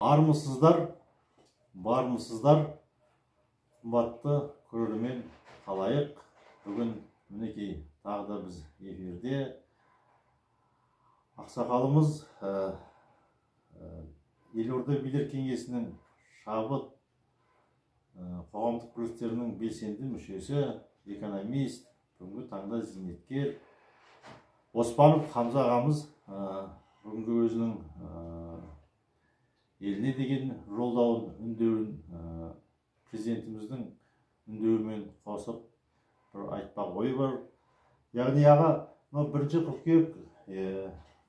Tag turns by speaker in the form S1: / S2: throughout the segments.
S1: Бармысыздар, қымбатты көрермен халайық. Бүгін мінекей тағы да біз эфирде. Ақсақалымыз Елорда билер кеңесінің шабыт қоғамдық күрестерінің белсенді мүшесі, экономист, бүгінгі таңда зейнеткер Оспанов Хамза ағамыз бүгінгі өзінің еліне деген жолдауын, үндеуін президентіміздің үндеуімен қосып бір айтпақ ойы бар. Яғни аға, 1 қыркүйек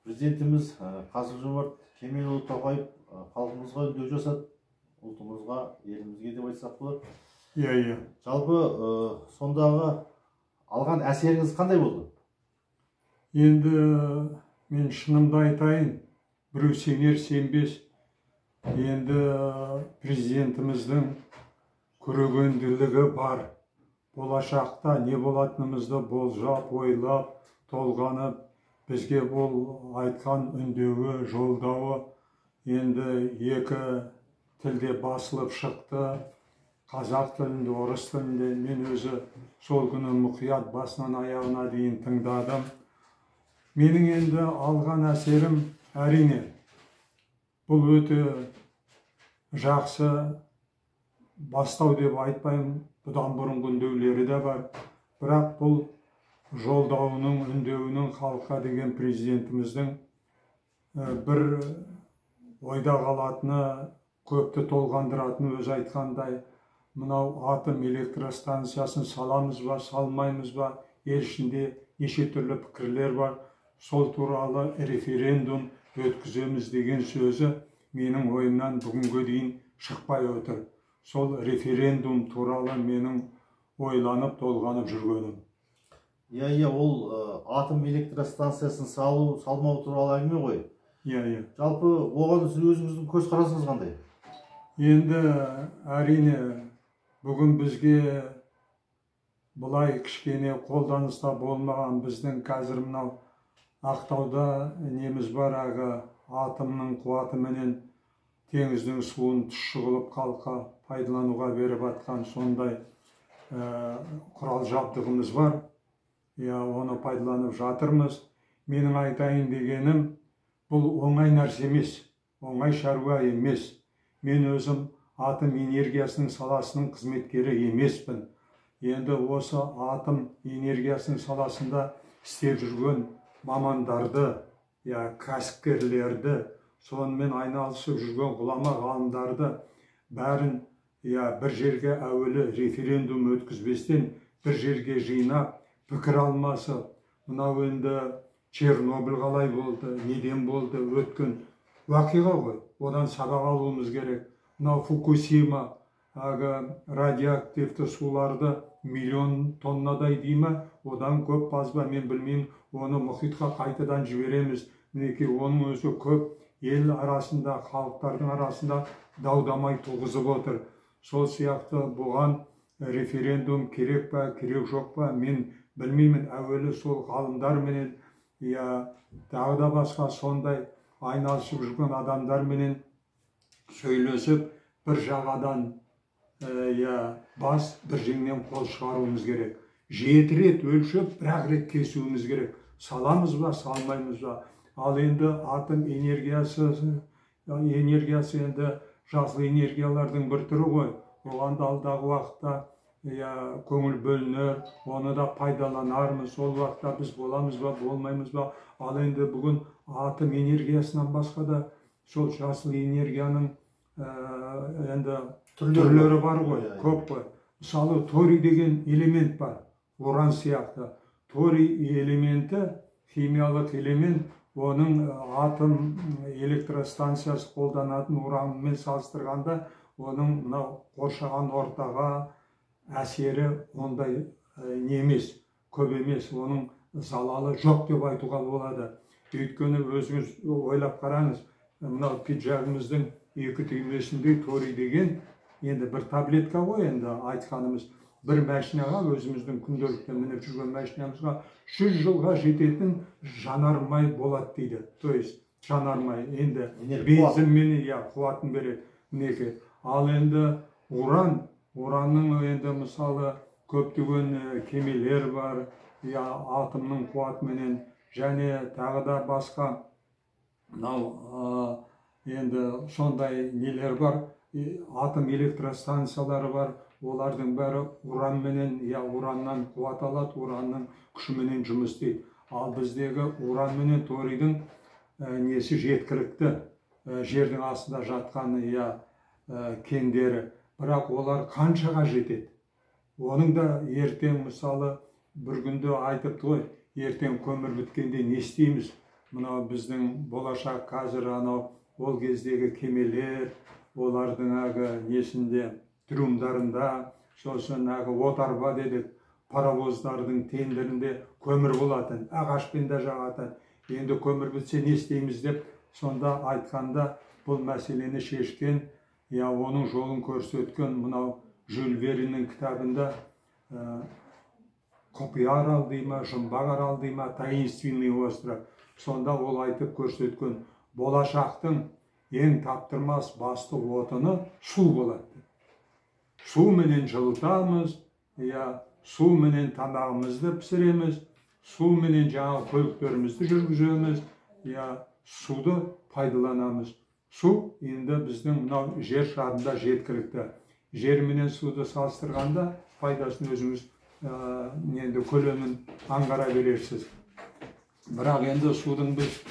S1: президентіміз Қасым-Жомарт Кемелұлы Тоқаев халқымызға үндеу жасады, ұлтымызға, елімізге деп айтсақ болады.
S2: Иә.
S1: Жалпы сондағы алған әсеріңіз қандай болды?
S2: Енді мен шынымды айтайын, біреу сенер сенбес. Енді президентіміздің көрегенділігі бар. Болашақта не болатынымызды болжап, ойлап, толғанып, бізге бұл айтқан үндеуі, жолдауы енді екі тілде басылып шықты. Қазақ тілінде, орыс тілінде. Мен өзі сол күні мұқият басынан аяғына дейін тыңдадым. Менің енді алған әсерім әрине бұл өте жақсы бастау деп айтпаймын, бұдан бұрынғы үндеулері де бар. Бірақ бұл жолдауының, үндеуінің халыққа деген президентіміздің бір ойда қалатыны, көпті толғандыратыны өзі айтқандай, мынау атом электростанциясын саламыз ба, салмаймыз ба, ел ішінде неше түрлі пікірлер бар. Сол туралы референдум өткіземіз деген сөзі менің ойымнан бүгінге дейін шықпай отыр. Сол референдум туралы менің ойланып, толғанып жүргенім.
S1: Иә, ол атом электростанциясын салмау туралы әңгіме ғой.
S2: Иә.
S1: Жалпы оған өзіңіздің көзқарасыңыз қандай?
S2: Енді әрине бүгін бізге бұлай кішкене қолданыста болмаған біздің қазір мынау Ақтауда неміз бар, атомның қуатыменен теңіздің суын тұщы қылып халыққа пайдалануға беріп атқан сондай құрал жабдығымыз бар. Оны пайдаланып жатырмыз. Менің айтайын дегенім, бұл оңай нәрсе емес, оңай шаруа емес. Мен өзім атом энергиясының саласының қызметкері емеспін. Енді осы атом энергиясының саласында істеп жүрген мамандарды, кәсіпкерлерді, сонымен айналысып жүрген ғұлама ғалымдарды бәрін бір жерге әуелі референдум өткізбестен бір жерге жинап, пікір алмасып, мынау енді Чернобыль қалай болды, неден болды, өткен уақиға ғой, одан сабақ алуымыз керек. Мынау Фукусима радиоактивті суларды миллион тоннадай дейме, одан көп базба, мен білмеймін, оны мұхитқа қайтадан жібереміз. Мінекей оның өзі көп ел арасында, халықтардың арасында даудамай туғызып отыр. Сол сияқты бұған референдум керек па, керек жоқ па, мен білмеймін. Әуелі сол ғалымдар менен, тағы да басқа сондай айналысып жүрген адамдар менен сөйлесіп, бір жағадан бас, бір жеңнен қол шығаруымыз керек. 7 рет өлшеп, 1 рет кесуіміз керек. Саламыз ба, салмаймыз ба? Ал енді атом энергиясы енді жасыл энергиялардың бір түрі ғой. Оған да алдағы уақытта көңіл бөлінер, оны да пайдаланармыз. Сол уақытта біз боламыз ба, болмаймыз ба? Ал енді бүгін атом энергиясынан басқа да сол жасыл энергияның енді түрлері бар ғой, көп қой. Мысалы, торий деген элемент бар, уран сияқты. Торий элементі, химиялық элемент, оның атом электростанциясы қолданатын уранмен салыстырғанда, оның қоршаған ортаға әсері ондай не емес, көп емес, оның залалы жоқ деп айтуға болады. Өйткені өзіңіз ойлап қараңыз, мынау пиджагымыздың 2 түймесінде торий деген енді бір таблетка ғой, енді айтқанымыз. Бір машинаға, өзіміздің күнделікті мініп жүрген машинамызға 100 жылға жететін жанармай болады дейді. То есть жанармай енді
S1: Энергия,
S2: бензин мен қуатын береді мінекей. Ал енді уранның енді мысалы көптеген кемелер бар, атомның қуатыменен, және тағы да басқа мынау енді сондай нелер бар, атом электростанциялары бар. Олардың бәрі уранменен, ураннан қуат алады, уранның күшіменен жұмыс істейді. Ал біздегі уран менен торийдің несі жеткілікті, жердің астында жатқан кендері, бірақ олар қаншаға жетеді? Оның да ертең мысалы бір күнде айтыпты ғой, ертең көмір біткенде не істейміз? Мынау біздің болашақ қазір ол кездегі кемелер, олардың несінде, трюмдарында, сосын отарба дедік, паровоздардың тендерінде көмір болатын, ағашпен де жағатын. Енді көмір бітсе не істейміз деп, сонда айтқанда бұл мәселені шешкен, оның жолын көрсеткен мынау Жюль Верннің кітабында Құпия арал дейма, Жұмбақ арал дейма, Таинственный остров. Сонда ол айтып көрсеткен болашақтың ең таптырмас басты отыны су болады. Су менен жылытамыз, су менен тамағымызды пісіреміз, су менен жаңа көліктерімізді жүргіземіз, суды пайдаланамыз. Су енді біздің мынау жер шарында жеткілікті. Жер менен суды салыстырғанда пайдасын өзіңіз енді көлемін аңғара берерсіз. Бірақ енді судың біз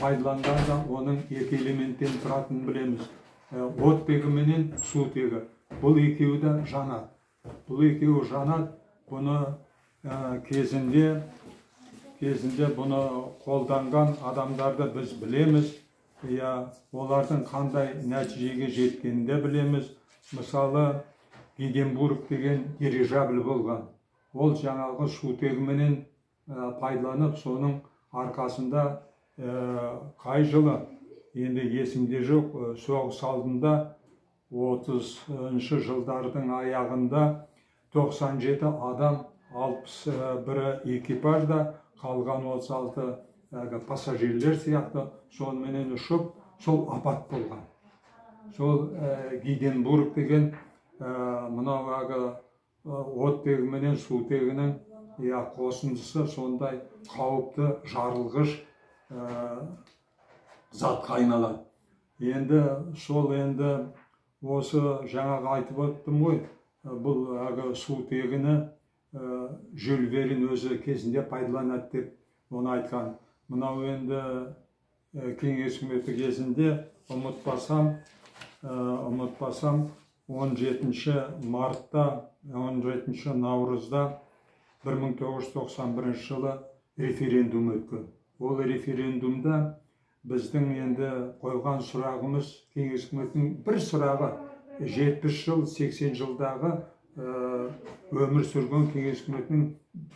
S2: пайдаланғанда оның екі элементтен тұратынын білеміз. Оттегі менен сутегі. Бұл екеуі де жанады. Бұл екеуі жанады. Бұны кезінде бұны қолданған адамдарды біз білеміз. Олардың қандай нәтижеге жеткенін де білеміз. Мысалы, Гиденбург деген дирижабль болған. Ол жаңағы сутегіменен пайдаланып, соның арқасында қай жылы, енді есімде жоқ, соғыс алдында 30-шы жылдардың аяғында 97 адам, 61 экипажда, қалған 36 пассажирлер сияқты сонымен ұшып, сол апат болған. Сол Гиденбург деген мынау оттегіменен сутегінің қосындысы сондай қауіпті жарылғыш затқа айналады. Енді осы жаңағы айтып өттім ғой, бұл сутегіні Жюль Верн өзі кезінде пайдаланады деп оны айтқан. Мынау енді кеңес үкіметі кезінде ұмытпасам 17 мартта, 17 наурызда 1991 жылы референдум өткен. Ол референдумда біздің енді қойған сұрағымыз, кеңес үкіметінің бір сұрағы, 70 жыл, 80 жылдағы өмір сүрген кеңес үкіметінің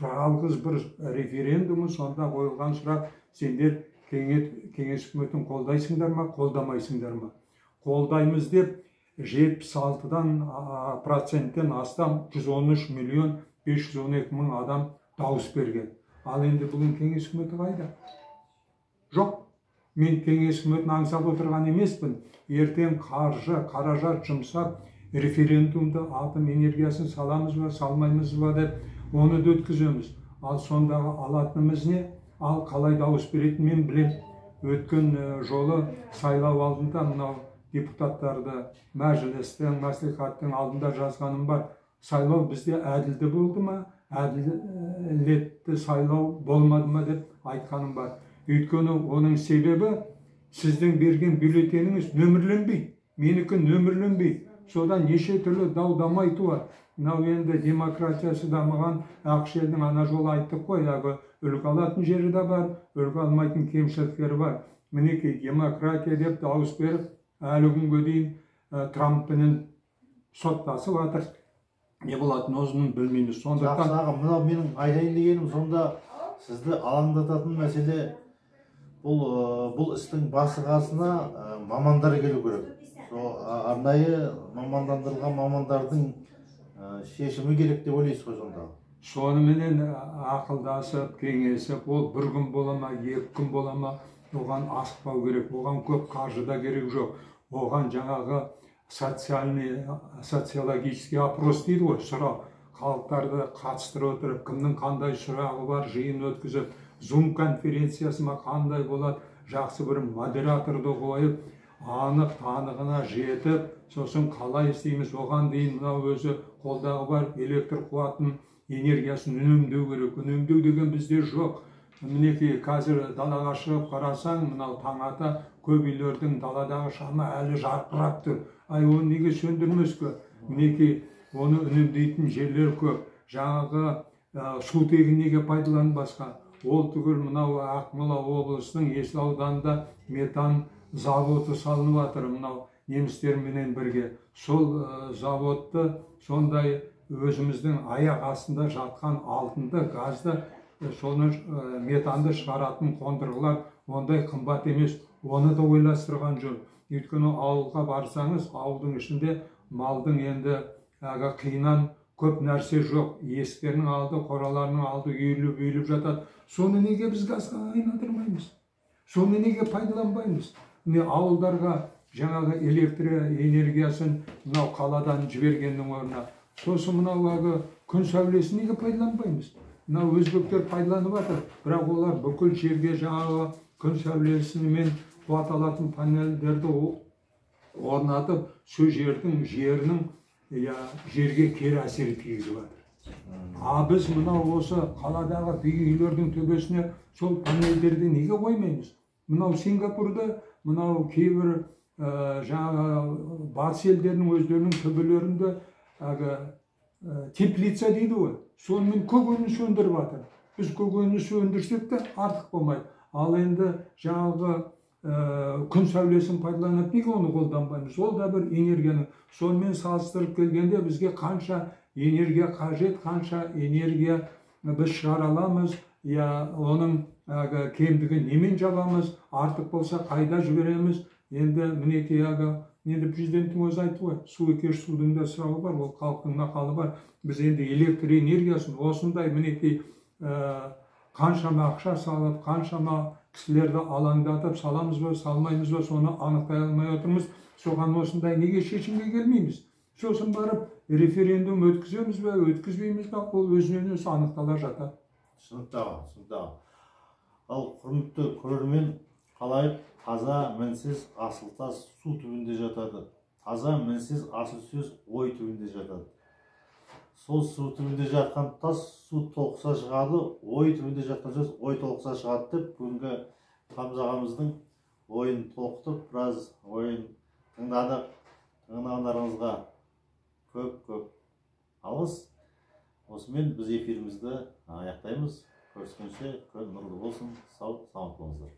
S2: жалғыз бір референдумы, сонда қойылған сұрақ: сендер кеңес үкіметін қолдайсыңдар ма, қолдамайсыңдар ма? Қолдаймыз деп 76%-тен астам 113 миллион 512 мың адам дауыс берген. Ал енді бүгін кеңес үкіметі қайда? Жоқ. Мен кеңес үкіметін аңсап отырған емеспін. Ертең қаражат жұмсап, референдумды атом энергиясын саламыз ба, салмаймыз ба деп оны да өткіземіз. Ал сондағы алатынымыз не? Ал қалай дауыс беретін мен білем. Өткен жолы сайлау алдында мынау депутаттарды мәжілістің, мәслихаттың алдында жазғаным бар. Сайлау бізде әділді болды ма, әділетті сайлау болмады ма деп айтқаным бар. Өйткені оның себебі сіздің берген бюллетеніңіз нөмірленбейді, менікі нөмірленбейді. Содан неше түрлі дау-дамай туады. Мынау енді демократиясы дамыған ақш елдің ана жолы айттық қой, үлгі алатын жері де бар, үлгі алмайтын кемшіліктері бар. Мінекей демократия деп дауыс беріп, әлі күнге дейін Трамппенен соттасып жатыр. Не болатынын өзінің білмейміз.
S1: Жақсы аға, мынау менің айтайын дегенім, сонда сізді алаңдататын мәселе, бұл істің басы-қасына мамандар келу керек. Арнайы мамандандырылған мамандардың шешімі керек деп ойлайсыз ғой сонда?
S2: Соныменен ақылдасып, кеңесіп, ол бір күн бола ма, екі күн бола ма, оған асықпау керек, оған көп қаржы да керек жоқ. Оған жаңағы социологический опрос дейді ғой, сұрау. Халықтарды қатыстыра отырып, кімнің қандай сұрағы бар, жиын өткізіп, Zoom конференциясы ма қандай болады, жақсы бір модераторды қойып, анық танығына жетіп, сосын қалай істейміз, оған дейін мынау өзі қолдағы бар электр қуатын, энергиясын үнемдеу керек. Үнемдеу деген бізде жоқ. Мінекей қазір далаға шығып қарасаң, мынау таң ата көп үйлердің даладағы шамы әлі жарқырап тұр. Ай, оны неге сөндірмеске? Мінекей оны үнемдейтін жерлер көп. Жаңағы сутегін неге пайдаланбасқа? Ол түгіл мынау Ақмола облысының Есіл ауданында метан заводы салынып жатыр, мынау немістерменен бірге. Сол заводты сондай өзіміздің аяқ астында жатқан алтынды, газды, соны метанды шығаратын қондырғылар ондай қымбат емес. Оны да ойластырған жөн. Өйткені ауылға барсаңыз, ауылдың ішінде малдың енді қиынан көп нәрсе жоқ. Есіктерінің алды, қораларының алды үйіліп жатады. Соны неге біз газға айналдырмаймыз? Соны неге пайдаланбаймыз? Ауылдарға жаңағы электр энергиясын мынау қаладан жібергеннің орнына, сосын мынау күн сәулесін неге пайдаланбаймыз? Мынау өзбектер пайдаланып жатыр, бірақ олар бүкіл жерге жаңағы күн сәулесімен қуат алатын панельдерді орнатып, сол жердің жерге кері әсер тигізіп жатыр. Біз мынау осы қаладағы биік үйлердің төбесіне сол панельдерді неге қоймаймыз? Мынау Сингапурда, мынау кейбір жаңағы батыс елдерінің өздерінің төбелерінде теплица дейді ғой, сонымен көгені сөндіріп жатыр. Біз көгені сөндірсек те артық болмайды. Ал енді жаңағы күн сәулесін пайдаланып, неге оны қолданбаймыз? Ол да бір энергияның. Сонымен салыстырып келгенде бізге қанша энергия қажет, қанша энергия біз шығара аламыз, оның кемдігін немен жабамыз, артық болса қайда жібереміз? Енді мінекей енді президенттің өзі айтты ғой, су екеш судың да сұрағы бар, ол халықтың мақалы бар. Біз енді электр энергиясын осындай мінекей қаншама ақша салып, қаншама кісілерді алаңдатып, саламыз ба, салмаймыз ба, соны анықтай алмай отырмыз. Соған осындай неге шешімге келмейміз? Сосын барып референдум өткіземіз бе, өткізбейміз бе, ол өзінен өзі анықтала жатады.
S1: Түсінікті. Ал құрметті көрермен, қалайық таза мінсіз асылтас су түбінде жатады. Таза мінсіз асыл сөз ой түбінде жатады. Сол су түбінде жатқан тас су толқса шығады, ой түбінде жатқан сөз ой толқса шығады деп, бүгінгі Қамза ағамыздың ойын толқытып, біраз ойын тыңдадық. Тыңдағандарыңызға көп алғыс. Осымен біз эфирімізді аяқтаймыз. Көріскенше күн нұрлы болсын. Сау, саламат болыңыздар.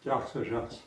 S2: Жақсы.